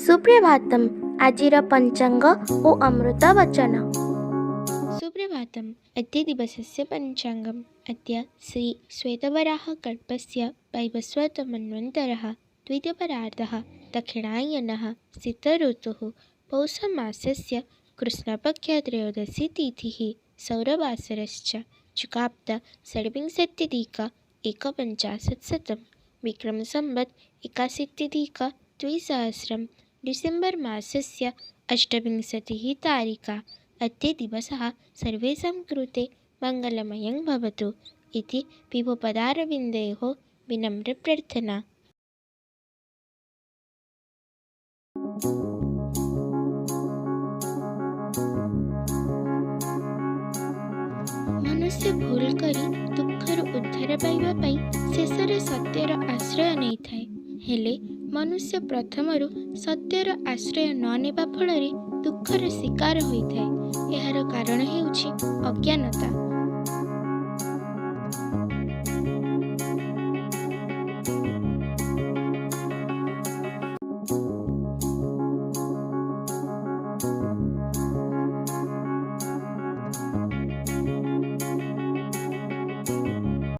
सुप्रभातम आजिर पंचांग ओ अमृत वचन। सुप्रभातम्। अद्य दिवसस्य पञ्चाङ्गम्। अद्य श्री श्वेतवराहकल्पस्य वैवस्वतमन्वन्तरः द्वितीयपरार्धः दक्षिणायनः शीतऋतुः पौषमासस्य कृष्णपक्षत्रयोदशी तिथिः सौरवासरश्च चुकाप्त षड्विंशत्यधिक एकपञ्चाशत्शतं विक्रमसंवत् 81 डिसेम्बर् मासस्य 28 तारिका। अद्य दिवसः सर्वेषां कृते मङ्गलमयं भवतु इति विभुपदारविन्दयोः विनम्रप्रार्थना। मनुष्य भूल करी दुःखରୁ ଉଦ୍ଧାର ପାଇବା ପାଇଁ ଶେଷରେ ସତ୍ୟର ଆଶ୍ରୟ ନେଇଥାଏ। ହେଲେ ମନୁଷ୍ୟ ପ୍ରଥମରୁ ସତ୍ୟର ଆଶ୍ରୟ ନ ନେବା ଫଳରେ ଦୁଃଖର ଶିକାର ହୋଇଥାଏ। ଏହାର କାରଣ ହେଉଛି ଅଜ୍ଞାନତା।